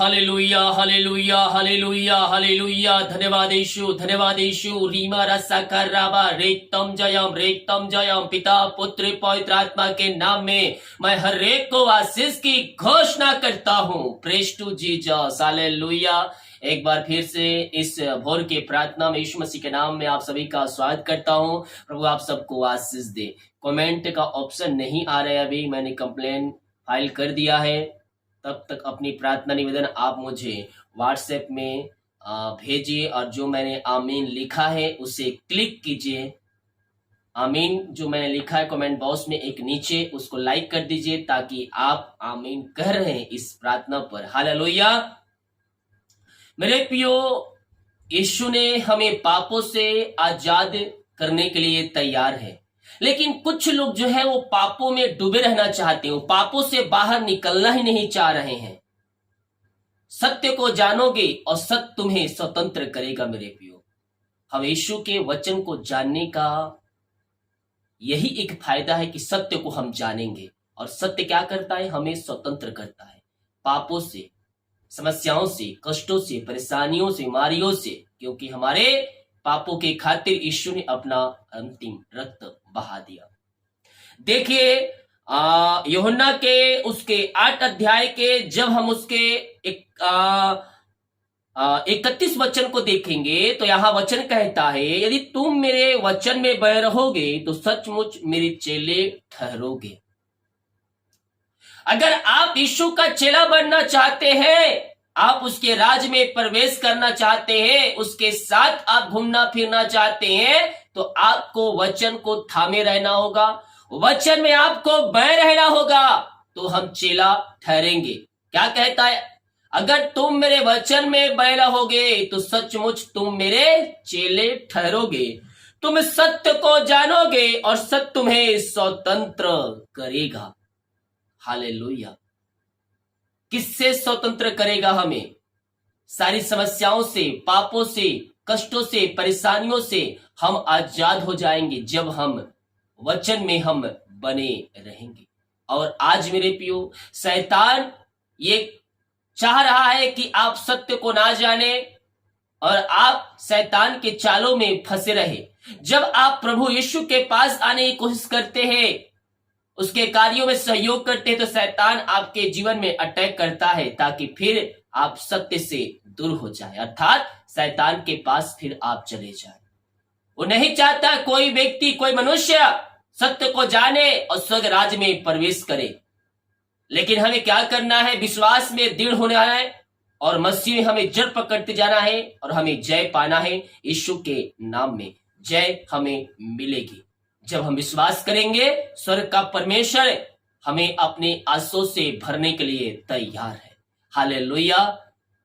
Hallelujah hallelujah hallelujah hallelujah. धन्यवाद यीशु, धन्यवाद यीशु। रीमा रसा कर राबा रेक्तम जयम पिता पुत्र पवित्र आत्मा के नाम में मैं हर एक को आशीष की घोषणा करता हूँ। Praise to Jesus, hallelujah. एक बार फिर से इस भोर की प्रार्थना में यीशु मसीह के नाम में आप सभी का स्वागत करता हूँ। प्रभु आप सबको आशीष दे। कमेंट का ऑप्शन नहीं आ रहा है, अभी मैंने कंप्लेन फाइल कर दिया है। तब तक अपनी प्रार्थना निवेदन आप मुझे व्हाट्सएप में भेजिए और जो मैंने आमीन लिखा है उसे क्लिक कीजिए। आमीन जो मैंने लिखा है कमेंट बॉक्स में एक नीचे, उसको लाइक कर दीजिए ताकि आप आमीन कह रहे हैं इस प्रार्थना पर। हालेलुया। मेरे प्रियो, यीशु ने हमें पापों से आजाद करने के लिए तैयार है, लेकिन कुछ लोग जो है वो पापों में डूबे रहना चाहते हैं, पापों से बाहर निकलना ही नहीं चाह रहे हैं। सत्य को जानोगे और सत्य तुम्हें स्वतंत्र करेगा। मेरे प्रियो, हम यीशु के वचन को जानने का यही एक फायदा है कि सत्य को हम जानेंगे, और सत्य क्या करता है? हमें स्वतंत्र करता है पापों से, समस्याओं से, कष्टों से, परेशानियों से, बीमारियों से, क्योंकि हमारे पापों के खातिर यीशु ने अपना अंतिम रक्त बहा दिया। देखिए यूहन्ना के उसके 8 अध्याय के जब हम उसके 31 वचन को देखेंगे तो यहाँ वचन कहता है, यदि तुम मेरे वचन में बने रहोगे तो सचमुच मेरे चेले ठहरोगे। अगर आप यीशु का चेला बनना चाहते हैं, आप उसके राज में प्रवेश करना चाहते हैं, उसके साथ आप घूमना फिरना चाहते हैं, तो आपको वचन को थामे रहना होगा, वचन में आपको बने रहना होगा, तो हम चेला ठहरेंगे। क्या कहता है? अगर तुम मेरे वचन में बने रहोगे तो सचमुच तुम मेरे चेले ठहरोगे, तुम सत्य को जानोगे और सत्य तुम्हें स्वतंत्र करेगा। हालेलुया। किससे स्वतंत्र करेगा? हमें सारी समस्याओं से, पापों से, कष्टों से, परेशानियों से हम आजाद हो जाएंगे जब हम वचन में हम बने रहेंगे। और आज मेरे प्रियो, शैतान ये चाह रहा है कि आप सत्य को ना जाने और आप शैतान के चालों में फंसे रहे। जब आप प्रभु यीशु के पास आने की कोशिश करते हैं, उसके कार्यों में सहयोग करते हैं, तो शैतान आपके जीवन में अटैक करता है ताकि फिर आप सत्य से दूर हो जाए, अर्थात शैतान के पास फिर आप चले जाए। वो नहीं चाहता कोई व्यक्ति, कोई मनुष्य सत्य को जाने और स्वर्ग राज में प्रवेश करे। लेकिन हमें क्या करना है? विश्वास में दृढ़ होना है और मसीह में हमें जड़ पकड़ते जाना है और हमें जय पाना है। यीशु के नाम में जय हमें मिलेगी जब हम विश्वास करेंगे। स्वर्ग का परमेश्वर हमें अपने आंसू से भरने के लिए तैयार है। हालेलुया।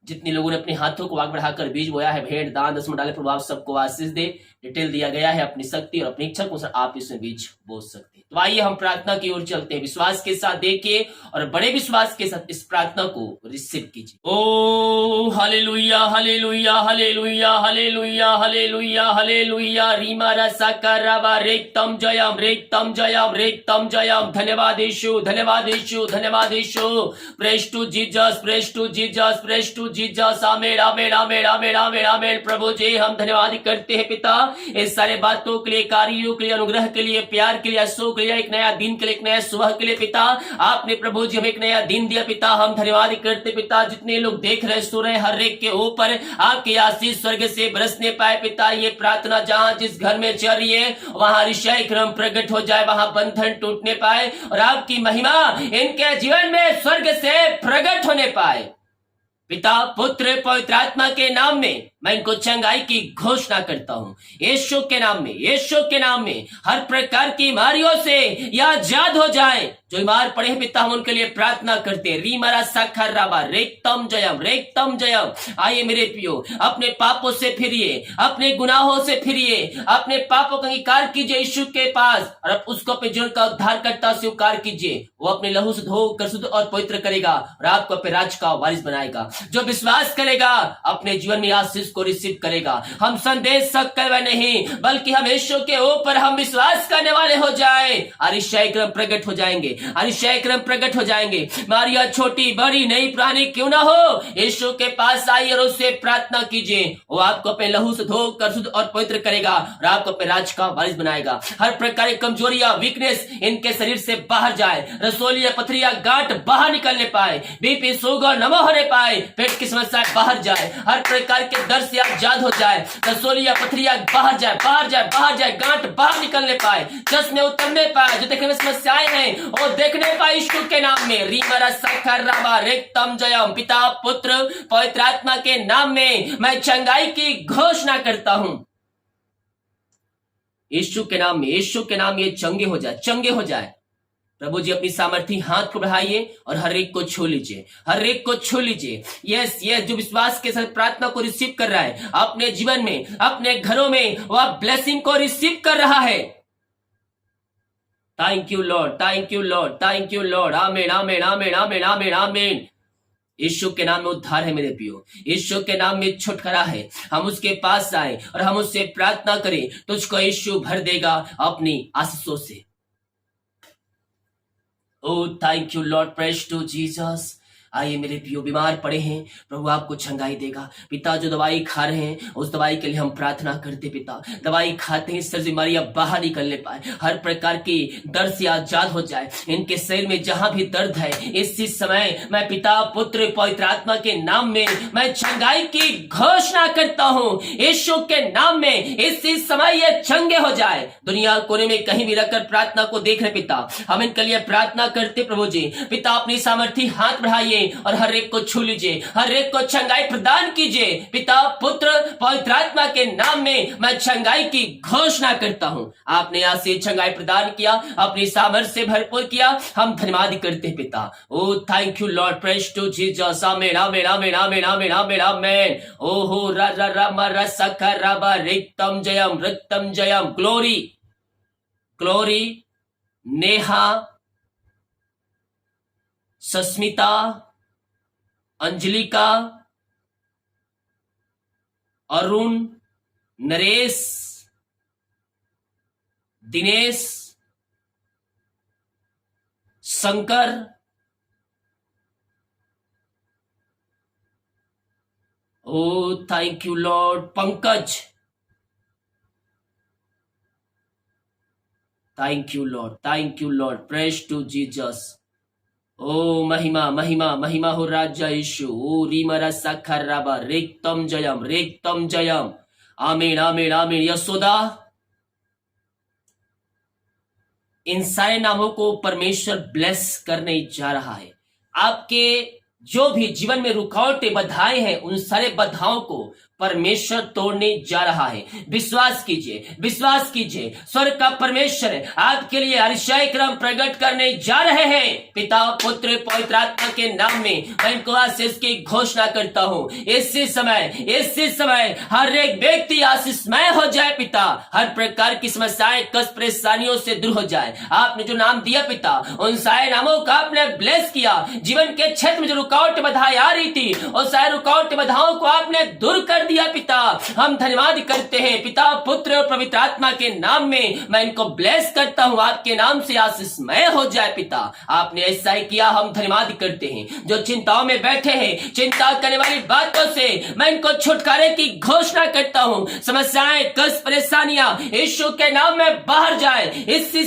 जितने लोगों ने अपने हाथों को आग बढ़ाकर बीज बोया है, भेंट दान दसवां डाले, प्रभाव सबको आशीष दे। डिटेल दिया गया है, अपनी शक्ति और अपनी इच्छा को आप इसमें बीज बो सकते हैं। तो आइए हम प्रार्थना की ओर चलते हैं। विश्वास के साथ देखिए और बड़े विश्वास के साथ इस प्रार्थना को रिसीव कीजिए। Oh hallelujah hallelujah hallelujah hallelujah hallelujah hallelujah. रीमा रसा कराबा रेक्तम जयम रेक्तम जयम रेक्तम जयम। धन्यवाद यीशु, धन्यवाद यीशु, धन्यवाद Yeshu. Praise to Jesus, praise to Jesus, praise to Jesus. Amen amen amen amen amen amen. प्रभु जी हम धन्यवाद करते हैं पिता, इस सारे बातों के लिए, कार्यों के लिए, अनुग्रह के लिए, प्यार के लिए, आशीषों के लिए, एक नया दिन के लिए, एक नया सुबह के लिए पिता। आपने प्रभु जी हमें एक नया दिन दिया पिता, हम धन्यवाद करते पिता। जितने लोग देख रहे सुन रहे, हर एक के ऊपर आपकी आशीष स्वर्ग से बरसने पाए पिता। ये प्रार्थना जहां जिस घर में चल रही है वहां ऋषय क्रम प्रकट हो जाए, वहां बंधन टूटने पाए और आपकी महिमा इनके जीवन में स्वर्ग से प्रकट होने पाए पिता पुत्र पवित्र आत्मा के नाम में मैं इनको चंगाई की घोषणा करता हूँ। यीशु के नाम में, यीशु के नाम में हर प्रकार की बीमारियों से या आजाद हो जाए। जो बीमार पड़े हैं पिता, हम उनके लिए प्रार्थना करते हैं। रीमरा साखर राबा रेक्तम जयम रेक्तम जयम। आइए मेरे प्रियो, अपने पापों से फिरिए, अपने गुनाहों से फिरिए, अपने पापों का अंगीकार कीजिए यीशु के पास और उसको अपने जीवन का उद्धारकर्ता स्वीकार कीजिए। वो अपने लहू से धोकर शुद्ध और पवित्र करेगा और आपको अपने राज का वारिस बनाएगा। जो विश्वास करेगा अपने जीवन में आशीष उसको रिसीव करेगा। हम संदेश सकते हुए नहीं, बल्कि हम यीशु के ऊपर हम विश्वास करने वाले हो जाए, अरिशय क्रम प्रकट हो जाएंगे, अरिशय क्रम प्रकट हो जाएंगे। मारिया छोटी बड़ी नई पुरानी क्यों ना हो, यीशु के पास आइए और उससे प्रार्थना कीजिए। वो आपको अपने लहू से धोकर शुद्ध और पवित्र करेगा और आपको अपने राज का वारिस बनाएगा। हर प्रकार की कमजोरियां, वीकनेस इनके शरीर से बाहर जाए, रसोलिया पथरिया गांठ बाहर निकलने पाए, बीपी शुगर नमो होने पाए, पेट की समस्याएं बाहर जाए, हर प्रकार के दर्द से आजाद हो जाए, रसोलिया पथरिया बाहर जाए, बाहर जाए, बाहर जाए, गांठ बाहर निकलने पाए, चश्मे उतरने पाए, जो देखने में समस्याएं हैं वो देखने पाए यीशु के नाम में। रीमरा सखर रामा रेक्तम जयम, पिता पुत्र पवित्र आत्मा के नाम में मैं चंगाई की घोषणा करता हूं। यीशु के नाम में, यीशु के नाम में ये चंगे हो जाए, चंगे हो जाए। प्रभु जी अपनी सामर्थी हाथ को बढ़ाइए और हर एक को छू लीजिए, हर एक को छू लीजिए। यस यस, जो विश्वास के साथ प्रार्थना को रिसीव कर रहा है अपने जीवन में, अपने घरों में, वह ब्लेसिंग को रिसीव कर रहा है। Thank you lord, thank you lord, thank you Lord. आमीन आमीन आमीन आमीन आमीन आमीन। यीशु के नाम में उद्धार है मेरे प्रियो, यीशु के नाम में छुटकारा है। हम उसके पास आए और हम उससे प्रार्थना करें, तुझको यीशु भर देगा अपनी आशीषों से। Oh, thank you Lord, praise to Jesus। आइए मेरे प्रियो, बीमार पड़े हैं, प्रभु आपको चंगाई देगा। पिता जो दवाई खा रहे हैं उस दवाई के लिए हम प्रार्थना करते। पिता दवाई खाते ही सर बीमारियां बाहर निकलने पाए, हर प्रकार की दर्द से आजाद हो जाए। इनके शरीर में जहां भी दर्द है इसी समय मैं पिता पुत्र पवित्र आत्मा के नाम में मैं चंगाई की घोषणा करता हूं। यीशु के नाम में इसी समय ये चंगे हो जाए। दुनिया कोने में कहीं भी रखकर प्रार्थना को देख रहे पिता, हम इनके लिए प्रार्थना करते। प्रभु जी पिता अपनी सामर्थी हाथ बढ़ाइए और हर एक को छू लीजिए, हर एक को चंगाई प्रदान कीजिए। पिता पुत्र पवित्र आत्मा के नाम में मैं चंगाई की घोषणा करता हूं। आपने आज से चंगाई प्रदान किया, अपनी सामर्थ्य से भरपूर किया, हम धन्यवाद करते हैं पिता। Oh thank you lord, praise to Jesus. Amen amen amen amen amen amen आमीन। ओहो रा रा रा मा रा सखा रा बा रिक्तम जयम रिक्तम जयम। Glory glory, Neha, Sasmita, Anjalika, Arun, Naresh, Dinesh, Shankar, oh thank you lord, Pankaj, thank you lord, thank you lord, praise to Jesus. ओ महिमा महिमा महिमा हो राजा यीशु। ओ रीमरा साखर राबा रेक्तम जयम रेक्तम जयम। आमीन आमीन आमीन। यशोदा, इन सारे नामों को परमेश्वर ब्लेस करने जा रहा है। आपके जो भी जीवन में रुकावटें बाधाएं हैं उन सारे बाधाओं को परमेश्वर तोड़ने जा रहा है। विश्वास कीजिए, विश्वास कीजिए। स्वर्ग का परमेश्वर आपके लिए अतिशय क्रम प्रकट करने जा रहे हैं। पिता पुत्र पवित्र आत्मा के नाम में मैं इनको आशीष की घोषणा करता हूँ। इसी समय हर एक व्यक्ति आशीषमय हो जाए पिता। हर प्रकार की समस्याएं कष्ट परेशानियों से दूर हो जाए। आपने जो नाम दिया पिता, उन सारे नामों का आपने ब्लेस किया। जीवन के क्षेत्र में जो रुकावट बाधाएं आ रही थी उन सारे रुकावट बाधाओं को आपने दूर कर दिया पिता। हम धन्यवाद करते हैं पिता पुत्र और पवित्र आत्मा के नाम में मैं इनको ब्लेस करता हूँ। आपके नाम से आशीषमय हो जाए पिता। आपने ऐसा ही किया, हम धन्यवाद करते हैं। जो चिंताओं में बैठे हैं, चिंता करने वाली बातों से मैं इनको छुटकारे की घोषणा करता हूँ। समस्याएं कष्ट परेशानियां यीशु के नाम में बाहर जाए। इसी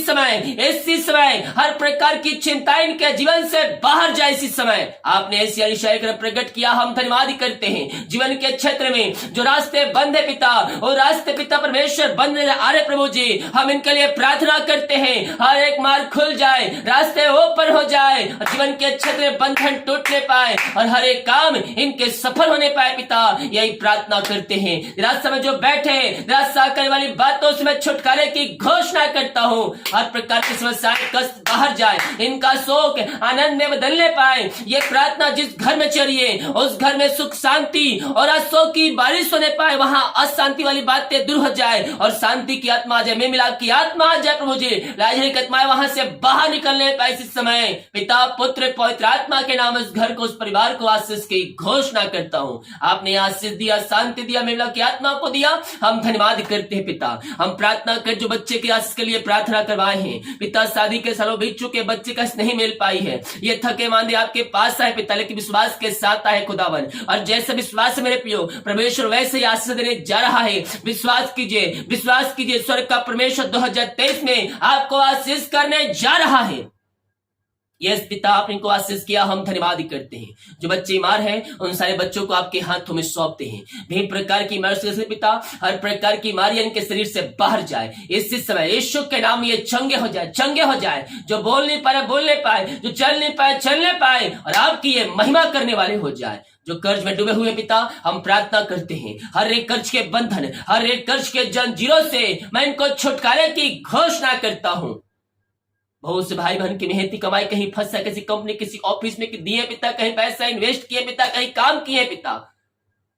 समय हर प्रकार की चिंताएं इनके जीवन से बाहर जाए। इसी समय आपने ऐसी अतिशय प्रकट किया, हम धन्यवाद करते हैं। जीवन के क्षेत्र में जो रास्ते बंद है पिता, वो रास्ते पिता परमेश्वर बंद आ रहे प्रभु जी, हम इनके लिए प्रार्थना करते हैं। हर एक मार्ग खुल जाए, रास्ते ओपन हो जाए, जीवन के क्षेत्र में बंधन टूटने पाए और हर एक काम इनके सफल होने पाए पिता। यही प्रार्थना करते हैं। रास्ते में जो बैठे हैं, रास्ता करने वाली बातों से मैं छुटकारे की घोषणा करता हूँ। हर प्रकार की समस्याएं कष्ट बाहर जाए, इनका शोक आनंद में बदलने पाए। ये प्रार्थना जिस घर में चलिए उस घर में सुख शांति और अशोक की बारिश होने पाए, वहां अशांति वाली बातें दूर हो जाए और शांति की आत्मा आ जाए, मेल मिलाप की आत्मा आ जाए प्रभु जी। राजनीतिक आत्माएं वहां से बाहर निकलने पाए इस समय। पिता पुत्र पवित्र आत्मा के नाम उस घर को, उस परिवार को आशीष की घोषणा करता हूं। आपने आशीष दिया, शांति दिया, मेल मिलाप की आत्मा को दिया, हम धन्यवाद करते हैं पिता। हम प्रार्थना कर जो बच्चे के आशीष के लिए प्रार्थना करवाए हैं पिता, शादी के सालों बीत चुके, बच्चे का नहीं मिल पाई है, ये थके मांदे आपके पास आए पिता, लेकिन विश्वास के साथ आए खुदावन। और जैसे विश्वास है मेरे प्रियो परमेश्वर वैसे ही आशीष देने जा रहा है। विश्वास कीजिए, विश्वास कीजिए, स्वर्ग का परमेश्वर 2023 में आपको आशीष करने जा रहा है। यस पिता, आपने इनको आशीष किया, हम धन्यवाद करते हैं। जो बच्चे बीमार हैं उन सारे बच्चों को आपके हाथों में सौंपते हैं। विभिन्न प्रकार की बीमारी से पिता, हर प्रकार की बीमारियां इनके शरीर से बाहर जाए इसी समय यीशु के नाम। ये चंगे हो जाए, चंगे हो जाए। जो बोल नहीं पा रहे बोलने पाए, जो चल नहीं पाए चलने पाए, और आपकी ये महिमा करने वाले हो जाए। जो कर्ज में डूबे हुए पिता, हम प्रार्थना करते हैं हर एक कर्ज के बंधन, हर एक कर्ज के जंजीरों से मैं इनको छुटकारे की घोषणा करता हूं। बहुत से भाई बहन की मेहनती कमाई कहीं फंसा, किसी कंपनी किसी ऑफिस में दिए पिता, कहीं पैसा इन्वेस्ट किए पिता, कहीं काम किए पिता,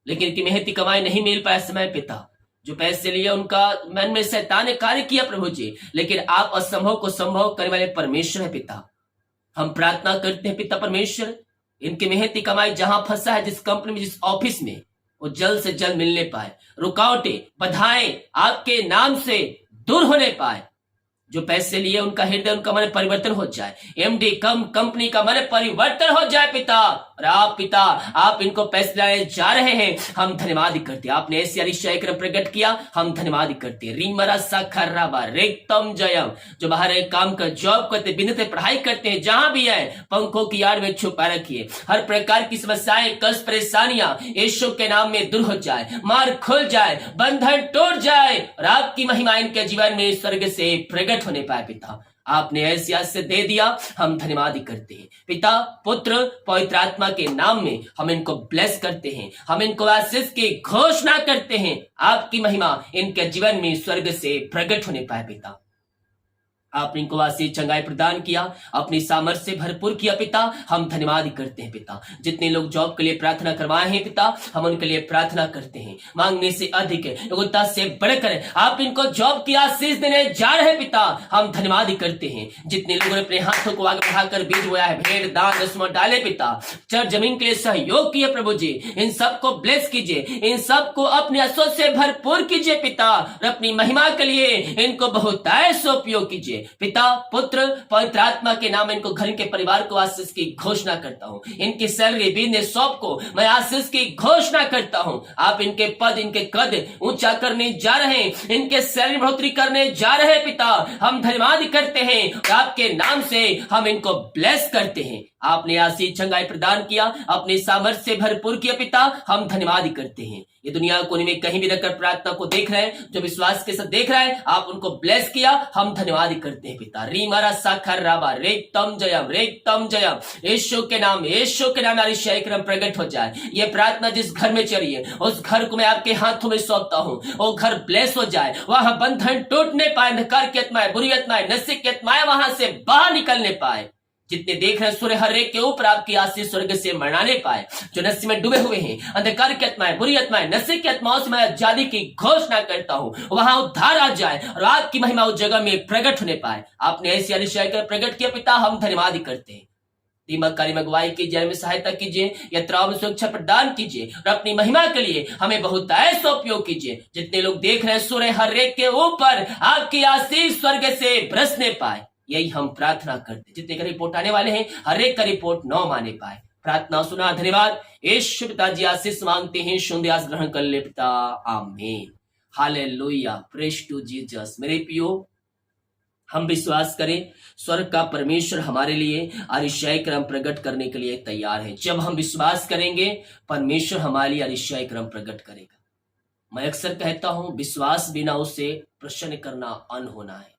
लेकिन इनकी मेहनती कमाई नहीं मिल पाया समय पिता। जो पैसे लिए उनका मन में शैतान ने कार्य किया प्रभु जी, लेकिन आप असंभव को संभव करने वाले परमेश्वर है पिता। हम प्रार्थना करते हैं पिता परमेश्वर, इनकी मेहनती कमाई जहां फंसा है, जिस कंपनी में, जिस ऑफिस में, वो जल्द से जल्द मिलने पाए। रुकावटें बाधाएं आपके नाम से दूर होने पाए। जो पैसे लिए उनका हृदय, उनका मन परिवर्तन हो जाए। एमडी कंपनी का मन परिवर्तन हो जाए पिता। और आप पिता, आप इनको पैसे लाने जा रहे हैं, हम धन्यवाद करते हैं। आपने ऐसी अरिशय क्रम प्रकट किया, हम धन्यवाद करते हैं। रीमरा साखर्राबा रेतम जयम, जो बाहर एक काम कर जॉब करते, बिजनेस पढ़ाई करते हैं, जहां भी है पंखों की आड़ में छुपा रखिए। हर प्रकार की समस्याएं, कष्ट, परेशानियां यीशु के नाम में दूर हो जाए, मार खुल जाए, बंधन टूट जाए, और आपकी महिमा इनके जीवन में स्वर्ग से प्रकट होने पाए पिता। आपने ऐसी आशीष दे दिया, हम धन्यवाद करते हैं पिता पुत्र पवित्र आत्मा के नाम में। हम इनको ब्लेस करते हैं, हम इनको आशीष की घोषणा करते हैं। आपकी महिमा इनके जीवन में स्वर्ग से प्रकट होने पाए पिता। आपने इनको आशीष चंगाई प्रदान किया, अपनी सामर्थ्य से भरपूर किया पिता, हम धन्यवाद करते हैं पिता। जितने लोग जॉब के लिए प्रार्थना करवाए हैं पिता, हम उनके लिए प्रार्थना करते हैं। मांगने से अधिक, योग्यता से बढ़कर आप इनको जॉब की आशीष देने जा रहे हैं पिता, हम धन्यवाद करते हैं। जितने लोगों ने अपने हाथों को आगे बढ़ाकर बीज बोया है, भेड़ दान दसवां डाले पिता, चर जमीन के लिए सहयोग किए प्रभु जी, इन सबको ब्लेस कीजिए, इन सबको अपने आशीष से भरपूर कीजिए पिता, और अपनी महिमा के लिए इनको बहुत ऐसा उपयोग कीजिए पिता पुत्र पवित्र आत्मा के नाम। इनको घर के परिवार को आशीष की घोषणा करता हूं। इनकी सैलरी, बिजनेस, शॉप को मैं आशीष की घोषणा करता हूं। आप इनके पद, इनके कद ऊंचा करने जा रहे हैं, इनके सैलरी बढ़ोतरी करने जा रहे हैं पिता, हम धन्यवाद करते हैं। और आपके नाम से हम इनको ब्लेस करते हैं। आपने आशीष चंगाई प्रदान किया, अपने सामर्थ्य से भरपूर किया पिता, हम धन्यवाद करते हैं। ये दुनिया कोने में कहीं भी रहकर प्रार्थना को देख रहे हैं, जो विश्वास के साथ देख रहे हैं, आप उनको ब्लेस किया, हम धन्यवाद करते हैं पिता। रीमारा साखर राबा रेतम जयम, रेतम जयम, यीशु के नाम, यीशु के नाम अरिशय क्रम प्रकट हो जाए। ये प्रार्थना जिस घर में चली है, उस घर को मैं आपके हाथों में सौंपता हूँ। वो घर ब्लेस हो जाए, वहां बंधन टूटने पाए, अंधकार की आत्माएं, बुरी आत्माएं, नशे की आत्माएं वहां से बाहर निकलने पाए। जितने देख रहे हैं सूर्य हर एक के ऊपर आपकी आशीष स्वर्ग से मनाने पाए। जो नशे में डूबे हुए हैं, अंधकार की आत्माएं, बुरी आत्माएं, नशे की आत्माओं से मैं आजादी की घोषणा करता हूं, वहां उद्धार आ जाए और आपकी महिमा उस जगह में प्रकट होने पाए। आपने ऐसी अरिशय कर प्रकट किया पिता, हम धन्यवाद करते हैं। दीमक कार्य में अगुवाई कीजिए, में सहायता कीजिए, यात्राओं में सुरक्षा प्रदान कीजिए, और अपनी महिमा के लिए हमें बहुत ऐसा उपयोग कीजिए। जितने लोग देख रहे हैं सूर्य हर एक के ऊपर आपकी आशीष स्वर्ग से बरसने पाए, यही हम प्रार्थना करते। जितने का रिपोर्ट आने वाले हैं, हर एक का रिपोर्ट 9 माने पाए। प्रार्थना सुना, धन्यवाद। यीशु पिताजी आशीष मांगते हैं, शुद्ध आशीष ग्रहण कर ले पिता, आमीन। Hallelujah, praise to Jesus. मेरे प्रियो, हम विश्वास करें स्वर्ग का परमेश्वर हमारे लिए अरिशय क्रम प्रकट करने के लिए तैयार है। जब हम विश्वास करेंगे, परमेश्वर हमारे लिए अरिशय क्रम प्रकट करेगा। मैं अक्सर कहता हूं, विश्वास बिना उसे प्रसन्न करना अनहोना है।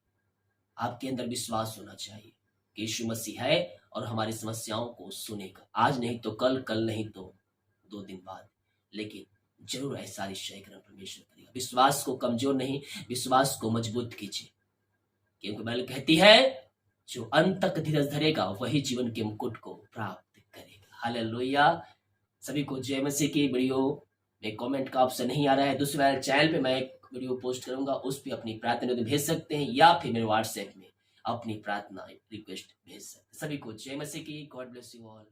आपके अंदर विश्वास होना चाहिए कि यीशु मसीह है और हमारी समस्याओं को सुनेगा। आज नहीं तो कल, कल नहीं तो 2 दिन बाद, लेकिन जरूर ऐसा अरिशय क्रम परमेश्वर करेगा। विश्वास को कमजोर नहीं, विश्वास को मजबूत कीजिए, क्योंकि बाइबल कहती है जो अंत तक धीरज धरेगा वही जीवन के मुकुट को प्राप्त करेगा। हालेलुया। सभी को जय मसीह की वीडियो में कमेंट का ऑप्शन नहीं आ रहा है, दूसरे वाले चैनल पे मैं एक वीडियो पोस्ट करूंगा, उस पर अपनी प्रार्थना भेज सकते हैं या फिर मेरे व्हाट्सएप में अपनी प्रार्थना रिक्वेस्ट भेज सकते हैं। सभी को जय मसीह की। God bless you all.